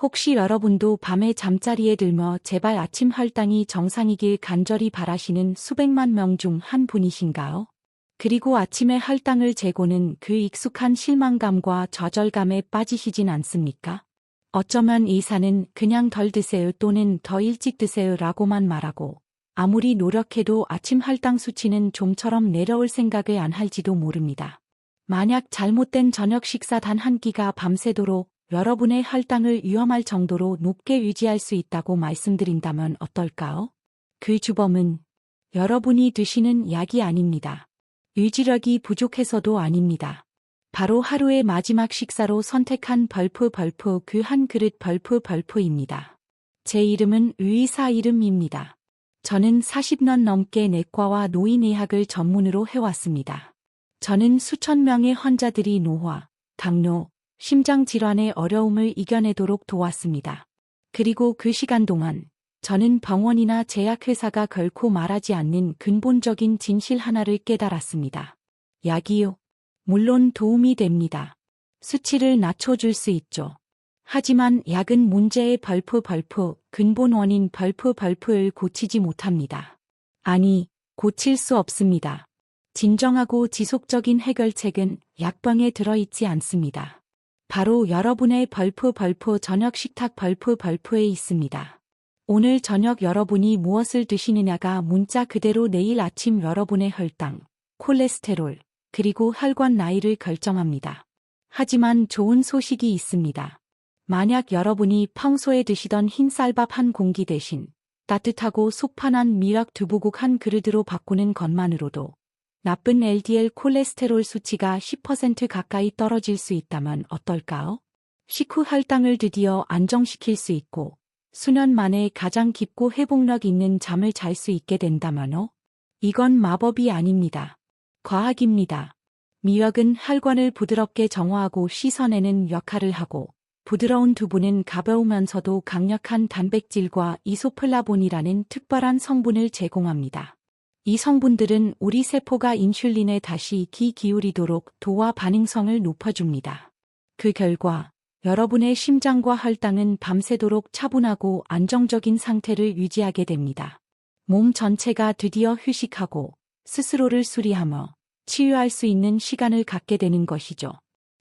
혹시 여러분도 밤에 잠자리에 들며 제발 아침 혈당이 정상이길 간절히 바라시는 수백만 명 중 한 분이신가요? 그리고 아침에 혈당을 재고는 그 익숙한 실망감과 좌절감에 빠지시진 않습니까? 어쩌면 의사는 그냥 덜 드세요 또는 더 일찍 드세요 라고만 말하고 아무리 노력해도 아침 혈당 수치는 좀처럼 내려올 생각을 안 할지도 모릅니다. 만약 잘못된 저녁 식사 단 한 끼가 밤새도록 여러분의 혈당을 위험할 정도로 높게 유지할 수 있다고 말씀드린다면 어떨까요? 그 주범은 여러분이 드시는 약이 아닙니다. 유지력이 부족해서도 아닙니다. 바로 하루의 마지막 식사로 선택한 벌프 그 한 그릇 벌프입니다. 제 이름은 의사 이름입니다. 저는 40년 넘게 내과와 노인의학을 전문으로 해왔습니다. 저는 수천 명의 환자들이 노화, 당뇨, 심장질환의 어려움을 이겨내도록 도왔습니다. 그리고 그 시간 동안 저는 병원이나 제약회사가 결코 말하지 않는 근본적인 진실 하나를 깨달았습니다. 약이요. 물론 도움이 됩니다. 수치를 낮춰줄 수 있죠. 하지만 약은 문제의 벌프 근본 원인 벌프를 고치지 못합니다. 아니, 고칠 수 없습니다. 진정하고 지속적인 해결책은 약방에 들어있지 않습니다. 바로 여러분의 벌프 저녁 식탁 벌프에 있습니다. 오늘 저녁 여러분이 무엇을 드시느냐가 문자 그대로 내일 아침 여러분의 혈당, 콜레스테롤, 그리고 혈관 나이를 결정합니다. 하지만 좋은 소식이 있습니다. 만약 여러분이 평소에 드시던 흰쌀밥 한 공기 대신 따뜻하고 속 편한 미역 두부국 한 그릇으로 바꾸는 것만으로도 나쁜 LDL 콜레스테롤 수치가 10% 가까이 떨어질 수 있다면 어떨까요? 식후 혈당을 드디어 안정시킬 수 있고 수년 만에 가장 깊고 회복력 있는 잠을 잘 수 있게 된다면요? 이건 마법이 아닙니다. 과학입니다. 미역은 혈관을 부드럽게 정화하고 씻어내는 역할을 하고 부드러운 두부는 가벼우면서도 강력한 단백질과 이소플라본이라는 특별한 성분을 제공합니다. 이 성분들은 우리 세포가 인슐린에 다시 귀 기울이도록 도와 반응성을 높여줍니다. 그 결과 여러분의 심장과 혈당은 밤새도록 차분하고 안정적인 상태를 유지하게 됩니다. 몸 전체가 드디어 휴식하고 스스로를 수리하며 치유할 수 있는 시간을 갖게 되는 것이죠.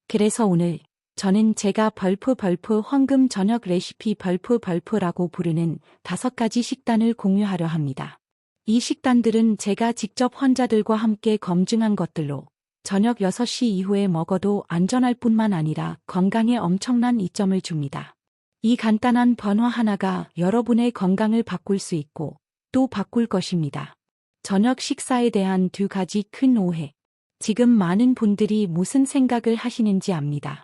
그래서 오늘 저는 제가 벌프 황금 저녁 레시피 벌프라고 부르는 5가지 식단을 공유하려 합니다. 이 식단들은 제가 직접 환자들과 함께 검증한 것들로 저녁 6시 이후에 먹어도 안전할 뿐만 아니라 건강에 엄청난 이점을 줍니다. 이 간단한 변화 하나가 여러분의 건강을 바꿀 수 있고 또 바꿀 것입니다. 저녁 식사에 대한 2가지 큰 오해. 지금 많은 분들이 무슨 생각을 하시는지 압니다.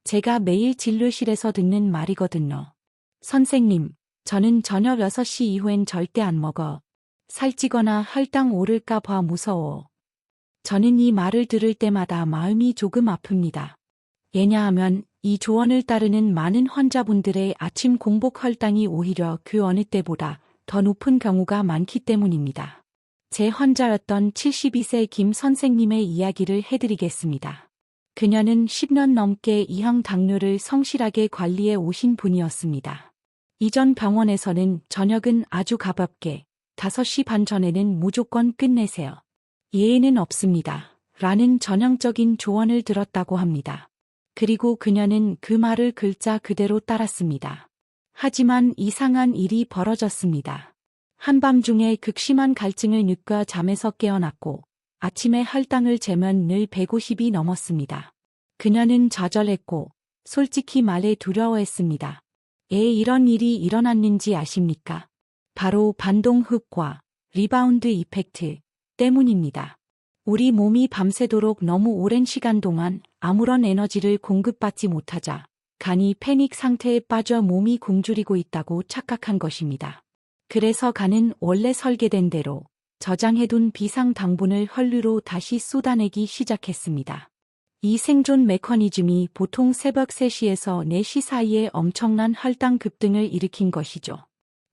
제가 매일 진료실에서 듣는 말이거든요. 선생님, 저는 저녁 6시 이후엔 절대 안 먹어. 살찌거나 혈당 오를까 봐 무서워. 저는 이 말을 들을 때마다 마음이 조금 아픕니다. 왜냐하면 이 조언을 따르는 많은 환자분들의 아침 공복 혈당이 오히려 그 어느 때보다 더 높은 경우가 많기 때문입니다. 제 환자였던 72세 김 선생님의 이야기를 해드리겠습니다. 그녀는 10년 넘게 2형 당뇨를 성실하게 관리해 오신 분이었습니다. 이전 병원에서는 저녁은 아주 가볍게 5시 반 전에는 무조건 끝내세요. 예외는 없습니다. 라는 전형적인 조언을 들었다고 합니다. 그리고 그녀는 그 말을 글자 그대로 따랐습니다. 하지만 이상한 일이 벌어졌습니다. 한밤중에 극심한 갈증을 느껴 잠에서 깨어났고 아침에 혈당을 재면 늘 150이 넘었습니다. 그녀는 좌절했고 솔직히 말해 두려워했습니다. 왜 이런 일이 일어났는지 아십니까? 바로 반동흡과 리바운드 이펙트 때문입니다. 우리 몸이 밤새도록 너무 오랜 시간 동안 아무런 에너지를 공급받지 못하자 간이 패닉 상태에 빠져 몸이 굶주리고 있다고 착각한 것입니다. 그래서 간은 원래 설계된 대로 저장해둔 비상 당분을 혈류로 다시 쏟아내기 시작했습니다. 이 생존 메커니즘이 보통 새벽 3시에서 4시 사이에 엄청난 혈당 급등을 일으킨 것이죠.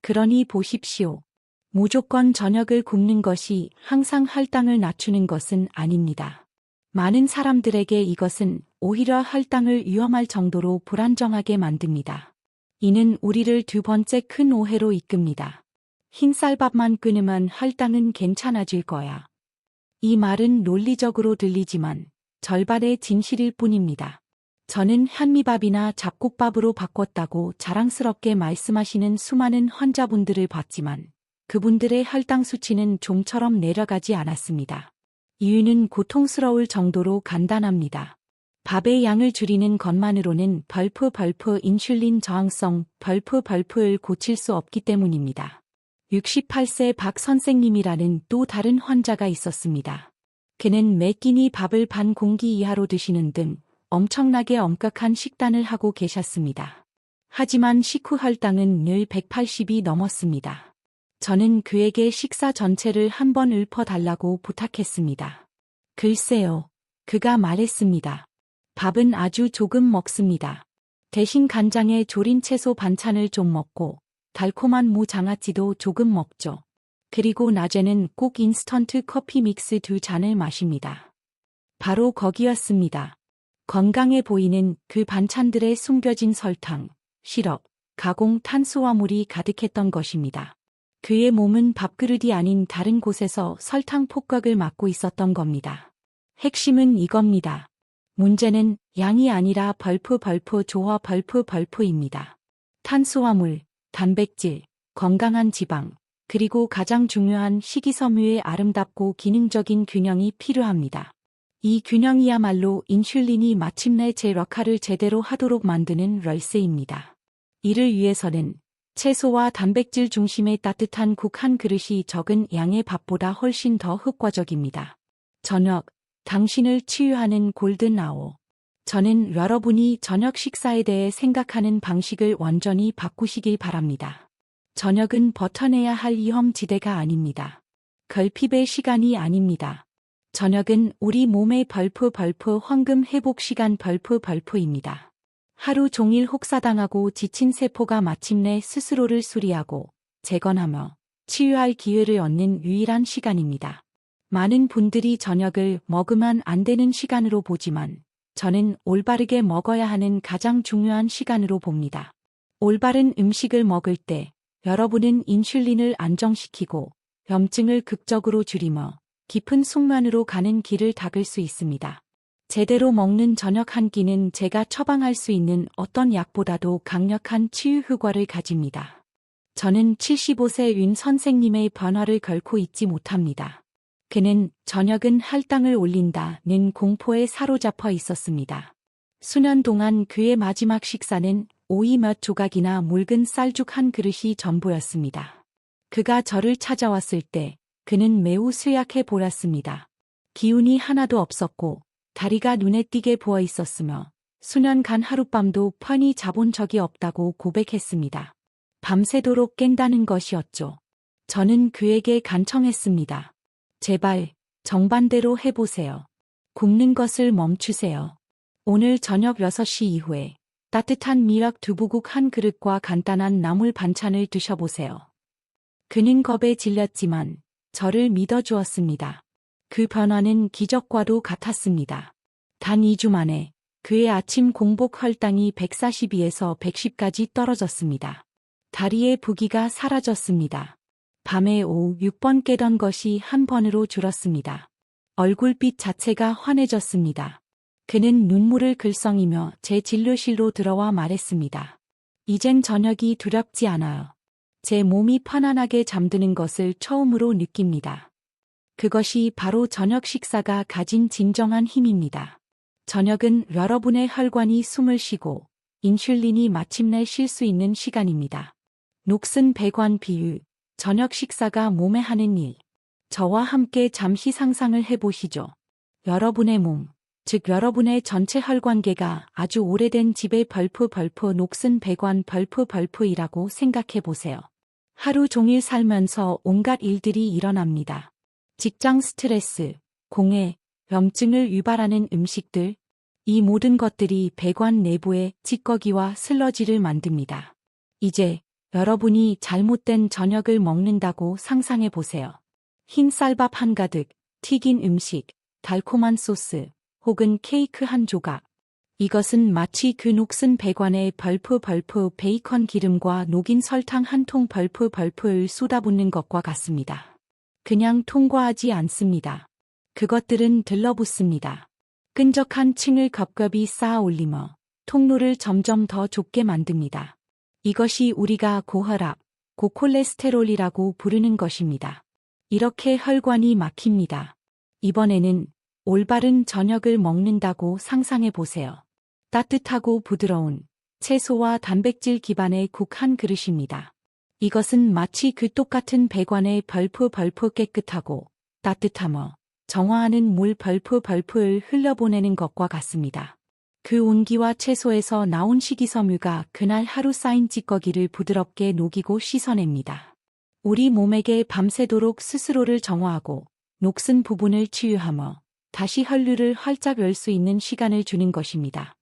그러니 보십시오. 무조건 저녁을 굶는 것이 항상 혈당을 낮추는 것은 아닙니다. 많은 사람들에게 이것은 오히려 혈당을 위험할 정도로 불안정하게 만듭니다. 이는 우리를 두 번째 큰 오해로 이끕니다. 흰쌀밥만 끊으면 혈당은 괜찮아질 거야. 이 말은 논리적으로 들리지만 절반의 진실일 뿐입니다. 저는 현미밥이나 잡곡밥으로 바꿨다고 자랑스럽게 말씀하시는 수많은 환자분들을 봤지만 그분들의 혈당 수치는 좀처럼 내려가지 않았습니다. 이유는 고통스러울 정도로 간단합니다. 밥의 양을 줄이는 것만으로는 벌프 인슐린 저항성 벌프를 고칠 수 없기 때문입니다. 68세 박 선생님이라는 또 다른 환자가 있었습니다. 그는 매 끼니 밥을 반 공기 이하로 드시는 등 엄청나게 엄격한 식단을 하고 계셨습니다. 하지만 식후 혈당은 늘 180이 넘었습니다. 저는 그에게 식사 전체를 한번 읊어달라고 부탁했습니다. 글쎄요, 그가 말했습니다. 밥은 아주 조금 먹습니다. 대신 간장에 졸인 채소 반찬을 좀 먹고 달콤한 무 장아찌도 조금 먹죠. 그리고 낮에는 꼭 인스턴트 커피 믹스 2잔을 마십니다. 바로 거기였습니다. 건강해 보이는 그 반찬들에 숨겨진 설탕, 시럽, 가공 탄수화물이 가득했던 것입니다. 그의 몸은 밥그릇이 아닌 다른 곳에서 설탕 폭격을 맞고 있었던 겁니다. 핵심은 이겁니다. 문제는 양이 아니라 벌프 조화 벌프입니다. 탄수화물, 단백질, 건강한 지방, 그리고 가장 중요한 식이섬유의 아름답고 기능적인 균형이 필요합니다. 이 균형이야말로 인슐린이 마침내 제 역할을 제대로 하도록 만드는 열쇠입니다. 이를 위해서는 채소와 단백질 중심의 따뜻한 국 한 그릇이 적은 양의 밥보다 훨씬 더 효과적입니다. 저녁, 당신을 치유하는 골든 아워. 저는 여러분이 저녁 식사에 대해 생각하는 방식을 완전히 바꾸시길 바랍니다. 저녁은 버텨내야 할 위험지대가 아닙니다. 결핍의 시간이 아닙니다. 저녁은 우리 몸의 벌프 황금 회복 시간 벌프입니다. 하루 종일 혹사당하고 지친 세포가 마침내 스스로를 수리하고 재건하며 치유할 기회를 얻는 유일한 시간입니다. 많은 분들이 저녁을 먹으면 안 되는 시간으로 보지만 저는 올바르게 먹어야 하는 가장 중요한 시간으로 봅니다. 올바른 음식을 먹을 때 여러분은 인슐린을 안정시키고 염증을 극적으로 줄이며 깊은 숙면으로 가는 길을 닦을 수 있습니다. 제대로 먹는 저녁 한 끼는 제가 처방할 수 있는 어떤 약보다도 강력한 치유 효과를 가집니다. 저는 75세 윤 선생님의 변화를 결코 잊지 못합니다. 그는 저녁은 혈당을 올린다는 공포에 사로잡혀 있었습니다. 수년 동안 그의 마지막 식사는 오이 몇 조각이나 묽은 쌀죽 한 그릇이 전부였습니다. 그가 저를 찾아왔을 때 그는 매우 쇠약해 보였습니다. 기운이 하나도 없었고 다리가 눈에 띄게 부어 있었으며 수년간 하룻밤도 편히 자본 적이 없다고 고백했습니다. 밤새도록 깬다는 것이었죠. 저는 그에게 간청했습니다. 제발 정반대로 해보세요. 굶는 것을 멈추세요. 오늘 저녁 6시 이후에 따뜻한 미역 두부국 한 그릇과 간단한 나물 반찬을 드셔보세요. 그는 겁에 질렸지만 저를 믿어주었습니다. 그 변화는 기적과도 같았습니다. 단 2주 만에 그의 아침 공복 혈당이 142에서 110까지 떨어졌습니다. 다리의 부기가 사라졌습니다. 밤에 오후 6번 깨던 것이 한 번으로 줄었습니다. 얼굴빛 자체가 환해졌습니다. 그는 눈물을 글썽이며 제 진료실로 들어와 말했습니다. 이젠 저녁이 두렵지 않아요. 제 몸이 편안하게 잠드는 것을 처음으로 느낍니다. 그것이 바로 저녁 식사가 가진 진정한 힘입니다. 저녁은 여러분의 혈관이 숨을 쉬고 인슐린이 마침내 쉴 수 있는 시간입니다. 녹슨 배관 비유, 저녁 식사가 몸에 하는 일. 저와 함께 잠시 상상을 해보시죠. 여러분의 몸, 즉 여러분의 전체 혈관계가 아주 오래된 집의 벌프 녹슨 배관 벌프이라고 생각해보세요. 하루 종일 살면서 온갖 일들이 일어납니다. 직장 스트레스, 공해, 염증을 유발하는 음식들, 이 모든 것들이 배관 내부의 찌꺼기와 슬러지를 만듭니다. 이제 여러분이 잘못된 저녁을 먹는다고 상상해 보세요. 흰 쌀밥 한가득, 튀긴 음식, 달콤한 소스, 혹은 케이크 한 조각. 이것은 마치 그 녹슨 배관에 벌프 베이컨 기름과 녹인 설탕 한 통 벌프를 쏟아붓는 것과 같습니다. 그냥 통과하지 않습니다. 그것들은 들러붙습니다. 끈적한 층을 겹겹이 쌓아 올리며 통로를 점점 더 좁게 만듭니다. 이것이 우리가 고혈압, 고콜레스테롤이라고 부르는 것입니다. 이렇게 혈관이 막힙니다. 이번에는 올바른 저녁을 먹는다고 상상해 보세요. 따뜻하고 부드러운 채소와 단백질 기반의 국 한 그릇입니다. 이것은 마치 그 똑같은 배관에 벌프 깨끗하고 따뜻하며 정화하는 물 벌프를 흘려보내는 것과 같습니다. 그 온기와 채소에서 나온 식이섬유가 그날 하루 쌓인 찌꺼기를 부드럽게 녹이고 씻어냅니다. 우리 몸에게 밤새도록 스스로를 정화하고 녹슨 부분을 치유하며 다시 혈류를 활짝 열 수 있는 시간을 주는 것입니다.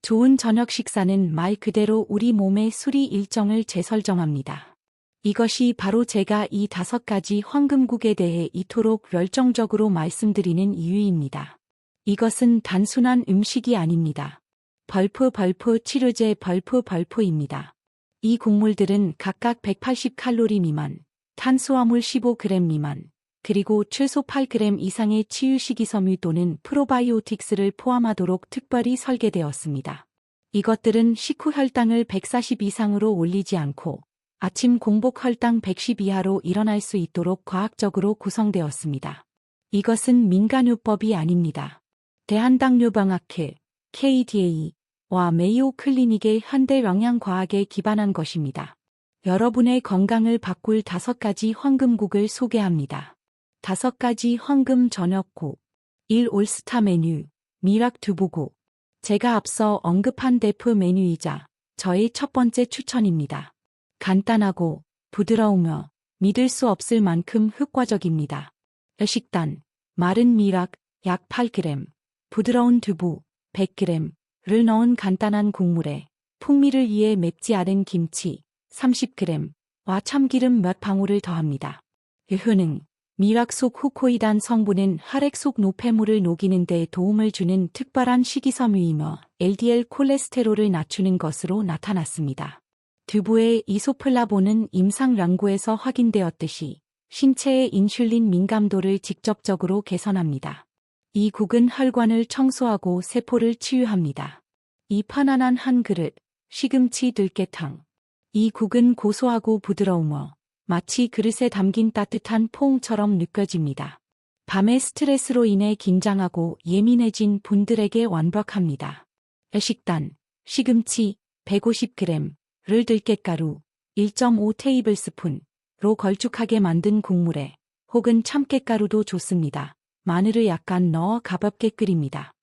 좋은 저녁 식사는 말 그대로 우리 몸의 수리 일정을 재설정합니다. 이것이 바로 제가 이 5가지 황금국에 대해 이토록 열정적으로 말씀드리는 이유입니다. 이것은 단순한 음식이 아닙니다. 벌프 치료제 벌프입니다. 이 곡물들은 각각 180칼로리 미만, 탄수화물 15g 미만, 그리고 최소 8g 이상의 치유 식이섬유 또는 프로바이오틱스를 포함하도록 특별히 설계되었습니다. 이것들은 식후 혈당을 140 이상으로 올리지 않고 아침 공복 혈당 110 이하로 일어날 수 있도록 과학적으로 구성되었습니다. 이것은 민간요법이 아닙니다. 대한당뇨병학회, KDA와 메이오 클리닉의 현대 영양과학에 기반한 것입니다. 여러분의 건강을 바꿀 5가지 황금국을 소개합니다. 5가지 황금 저녁국. 1. 올스타 메뉴, 미락 두부국. 제가 앞서 언급한 대표 메뉴이자 저의 첫 번째 추천입니다. 간단하고 부드러우며 믿을 수 없을 만큼 효과적입니다. 식단, 마른 미락 약 8g, 부드러운 두부 100g를 넣은 간단한 국물에 풍미를 위해 맵지 않은 김치 30g와 참기름 몇 방울을 더합니다. 효능, 미락 속 후코이단 성분은 혈액 속 노폐물을 녹이는 데 도움을 주는 특별한 식이섬유이며 LDL 콜레스테롤을 낮추는 것으로 나타났습니다. 두부의 이소플라본은 임상 연구에서 확인되었듯이 신체의 인슐린 민감도를 직접적으로 개선합니다. 이 국은 혈관을 청소하고 세포를 치유합니다. 이 편안한 한 그릇, 시금치 들깨탕. 이 국은 고소하고 부드러우며 마치 그릇에 담긴 따뜻한 포옹처럼 느껴집니다. 밤의 스트레스로 인해 긴장하고 예민해진 분들에게 완벽합니다. 식단, 시금치 150g를 들깨가루 1.5테이블스푼로 걸쭉하게 만든 국물에 혹은 참깨가루도 좋습니다. 마늘을 약간 넣어 가볍게 끓입니다.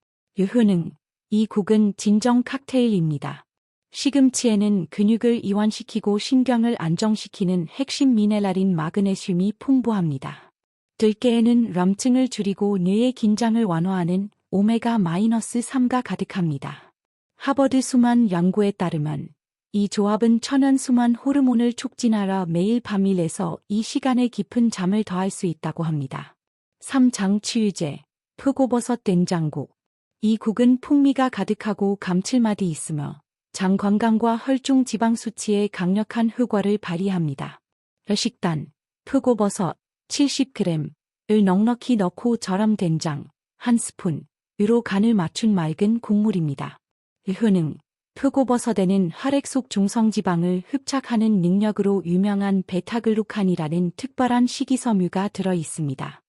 효능, 이 국은 진정 칵테일입니다. 시금치에는 근육을 이완시키고 신경을 안정시키는 핵심 미네랄인 마그네슘이 풍부합니다. 들깨에는 염증을 줄이고 뇌의 긴장을 완화하는 오메가-3가 가득합니다. 하버드 수만 연구에 따르면 이 조합은 천연 수만 호르몬을 촉진하여 매일 밤 1에서 2시간의 깊은 잠을 더할 수 있다고 합니다. 3. 장치유제, 표고버섯 된장국. 이 국은 풍미가 가득하고 감칠맛이 있으며 장 건강과 혈중 지방 수치에 강력한 효과를 발휘합니다. 식단, 표고버섯 70g을 넉넉히 넣고 절임 된장 1스푼으로 간을 맞춘 맑은 국물입니다. 효능, 표고버섯에는 혈액 속 중성지방을 흡착하는 능력으로 유명한 베타글루칸이라는 특별한 식이섬유가 들어 있습니다.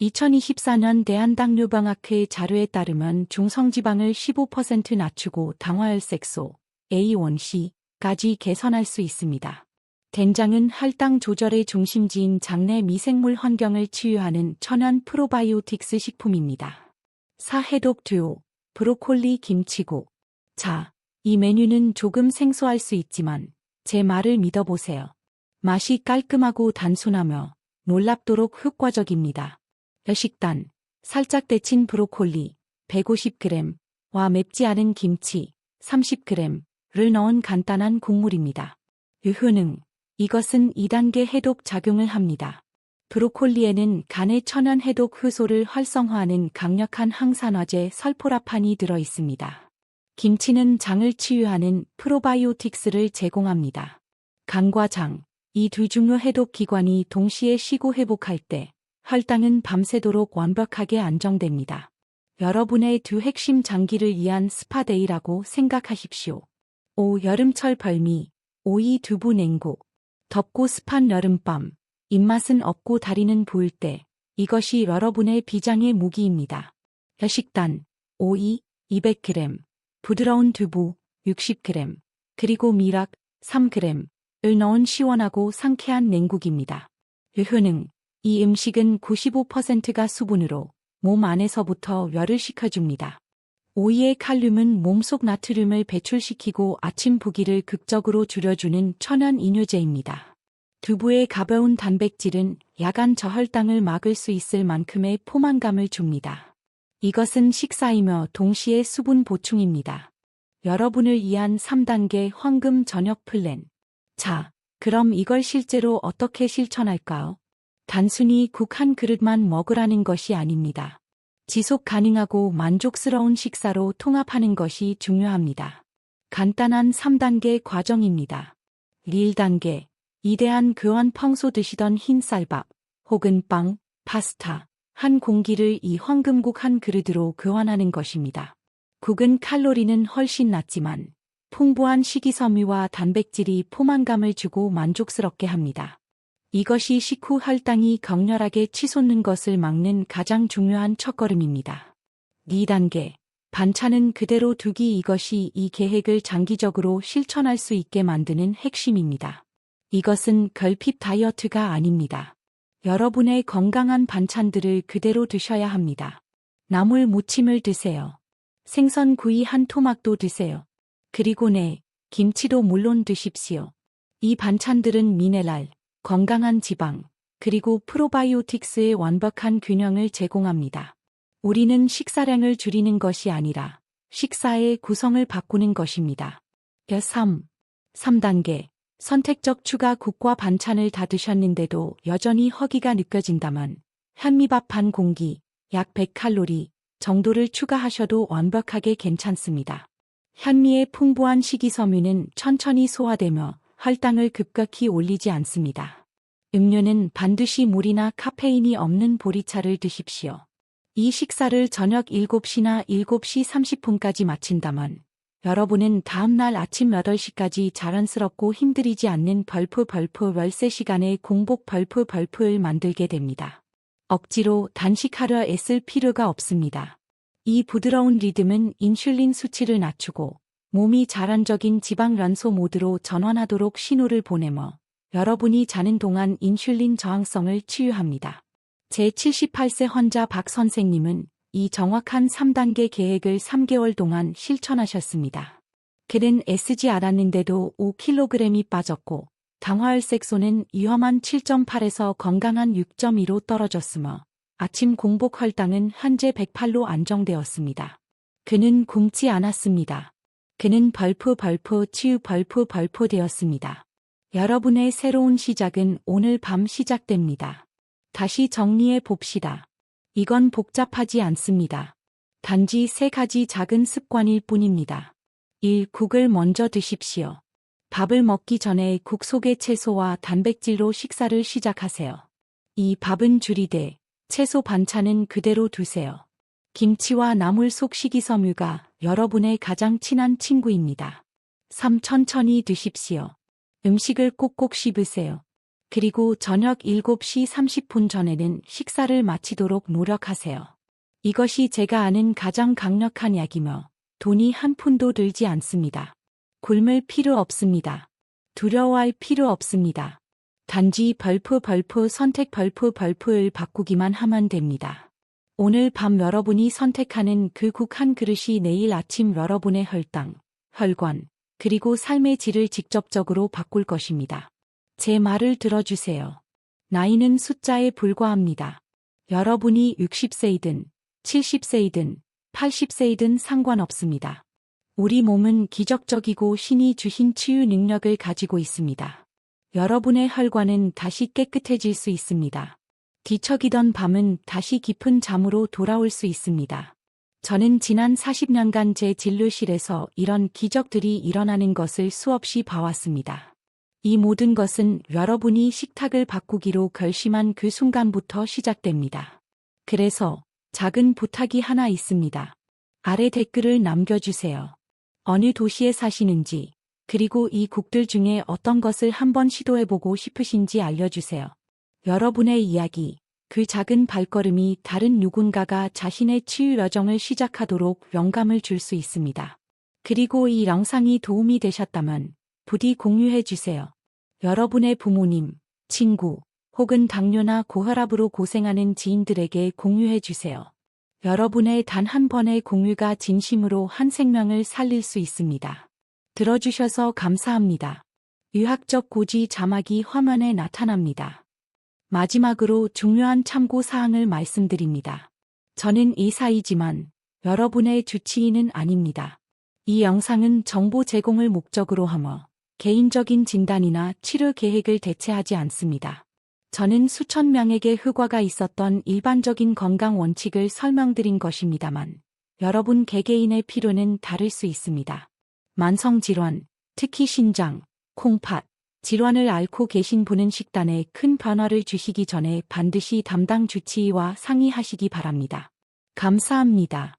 2024년 대한당뇨병학회 자료에 따르면 중성지방을 15% 낮추고 당화혈색소 A1C까지 개선할 수 있습니다. 된장은 혈당 조절의 중심지인 장내 미생물 환경을 치유하는 천연 프로바이오틱스 식품입니다. 4. 해독 듀오, 브로콜리 김치국. 자, 이 메뉴는 조금 생소할 수 있지만 제 말을 믿어보세요. 맛이 깔끔하고 단순하며 놀랍도록 효과적입니다. 식단, 살짝 데친 브로콜리 150g와 맵지 않은 김치 30g를 넣은 간단한 국물입니다. 효능, 이것은 2단계 해독 작용을 합니다. 브로콜리에는 간의 천연 해독 효소를 활성화하는 강력한 항산화제 설포라판이 들어 있습니다. 김치는 장을 치유하는 프로바이오틱스를 제공합니다. 간과 장, 이 두 중요 해독 기관이 동시에 쉬고 회복할 때 혈당은 밤새도록 완벽하게 안정됩니다. 여러분의 두 핵심 장기를 위한 스파데이라고 생각하십시오. 여름철 별미, 오이 두부 냉국. 덥고 습한 여름밤, 입맛은 없고 다리는 부을 때 이것이 여러분의 비장의 무기입니다. 식단, 오이 200g, 부드러운 두부 60g, 그리고 미락 3g을 넣은 시원하고 상쾌한 냉국입니다. 효능, 이 음식은 95%가 수분으로 몸 안에서부터 열을 식혀줍니다. 오이의 칼륨은 몸속 나트륨을 배출시키고 아침 부기를 극적으로 줄여주는 천연 이뇨제입니다. 두부의 가벼운 단백질은 야간 저혈당을 막을 수 있을 만큼의 포만감을 줍니다. 이것은 식사이며 동시에 수분 보충입니다. 여러분을 위한 3단계 황금 저녁 플랜. 자, 그럼 이걸 실제로 어떻게 실천할까요? 단순히 국 한 그릇만 먹으라는 것이 아닙니다. 지속 가능하고 만족스러운 식사로 통합하는 것이 중요합니다. 간단한 3단계 과정입니다. 1단계, 이대한 교환 평소 드시던 흰쌀밥 혹은 빵, 파스타, 한 공기를 이 황금국 한 그릇으로 교환하는 것입니다. 국은 칼로리는 훨씬 낮지만 풍부한 식이섬유와 단백질이 포만감을 주고 만족스럽게 합니다. 이것이 식후 혈당이 격렬하게 치솟는 것을 막는 가장 중요한 첫걸음입니다. 2단계, 반찬은 그대로 두기. 이것이 이 계획을 장기적으로 실천할 수 있게 만드는 핵심입니다. 이것은 결핍 다이어트가 아닙니다. 여러분의 건강한 반찬들을 그대로 드셔야 합니다. 나물 무침을 드세요. 생선 구이 한 토막도 드세요. 그리고 김치도 물론 드십시오. 이 반찬들은 미네랄, 건강한 지방, 그리고 프로바이오틱스의 완벽한 균형을 제공합니다. 우리는 식사량을 줄이는 것이 아니라 식사의 구성을 바꾸는 것입니다. 3단계, 선택적 추가. 국과 반찬을 다 드셨는데도 여전히 허기가 느껴진다면 현미밥 한 공기, 약 100칼로리 정도를 추가하셔도 완벽하게 괜찮습니다. 현미의 풍부한 식이섬유는 천천히 소화되며 혈당을 급격히 올리지 않습니다. 음료는 반드시 물이나 카페인이 없는 보리차를 드십시오. 이 식사를 저녁 7시나 7시 30분까지 마친다면 여러분은 다음날 아침 8시까지 자연스럽고 힘들이지 않는 월세 시간의 공복 을 만들게 됩니다. 억지로 단식하려 애쓸 필요가 없습니다. 이 부드러운 리듬은 인슐린 수치를 낮추고 몸이 자란적인 지방 연소 모드로 전환하도록 신호를 보내며 여러분이 자는 동안 인슐린 저항성을 치유합니다. 제78세 환자 박 선생님은 이 정확한 3단계 계획을 3개월 동안 실천하셨습니다. 그는 애쓰지 않았는데도 5kg이 빠졌고 당화혈색소는 위험한 7.8에서 건강한 6.2로 떨어졌으며 아침 공복 혈당은 현재 108로 안정되었습니다. 그는 굶지 않았습니다. 그는 치유 되었습니다. 여러분의 새로운 시작은 오늘 밤 시작됩니다. 다시 정리해 봅시다. 이건 복잡하지 않습니다. 단지 3가지 작은 습관일 뿐입니다. 1. 국을 먼저 드십시오. 밥을 먹기 전에 국 속의 채소와 단백질로 식사를 시작하세요. 2. 밥은 줄이되 채소 반찬은 그대로 두세요. 김치와 나물 속 식이섬유가 여러분의 가장 친한 친구입니다. 3. 천천히 드십시오. 음식을 꼭꼭 씹으세요. 그리고 저녁 7시 30분 전에는 식사를 마치도록 노력하세요. 이것이 제가 아는 가장 강력한 약이며 돈이 한 푼도 들지 않습니다. 굶을 필요 없습니다. 두려워할 필요 없습니다. 단지 선택 을 바꾸기만 하면 됩니다. 오늘 밤 여러분이 선택하는 그 국 한 그릇이 내일 아침 여러분의 혈당, 혈관, 그리고 삶의 질을 직접적으로 바꿀 것입니다. 제 말을 들어주세요. 나이는 숫자에 불과합니다. 여러분이 60세이든 70세이든 80세이든 상관없습니다. 우리 몸은 기적적이고 신이 주신 치유 능력을 가지고 있습니다. 여러분의 혈관은 다시 깨끗해질 수 있습니다. 뒤척이던 밤은 다시 깊은 잠으로 돌아올 수 있습니다. 저는 지난 40년간 제 진료실에서 이런 기적들이 일어나는 것을 수없이 봐왔습니다. 이 모든 것은 여러분이 식탁을 바꾸기로 결심한 그 순간부터 시작됩니다. 그래서 작은 부탁이 하나 있습니다. 아래 댓글을 남겨주세요. 어느 도시에 사시는지, 그리고 이 국들 중에 어떤 것을 한번 시도해보고 싶으신지 알려주세요. 여러분의 이야기, 그 작은 발걸음이 다른 누군가가 자신의 치유 여정을 시작하도록 영감을 줄 수 있습니다. 그리고 이 영상이 도움이 되셨다면 부디 공유해주세요. 여러분의 부모님, 친구, 혹은 당뇨나 고혈압으로 고생하는 지인들에게 공유해주세요. 여러분의 단 한 번의 공유가 진심으로 한 생명을 살릴 수 있습니다. 들어주셔서 감사합니다. 의학적 고지 자막이 화면에 나타납니다. 마지막으로 중요한 참고 사항을 말씀드립니다. 저는 의사이지만 여러분의 주치의는 아닙니다. 이 영상은 정보 제공을 목적으로 하며 개인적인 진단이나 치료 계획을 대체하지 않습니다. 저는 수천 명에게 효과가 있었던 일반적인 건강 원칙을 설명드린 것입니다만 여러분 개개인의 필요는 다를 수 있습니다. 만성질환, 특히 신장, 콩팥, 질환을 앓고 계신 분은 식단에 큰 변화를 주시기 전에 반드시 담당 주치의와 상의하시기 바랍니다. 감사합니다.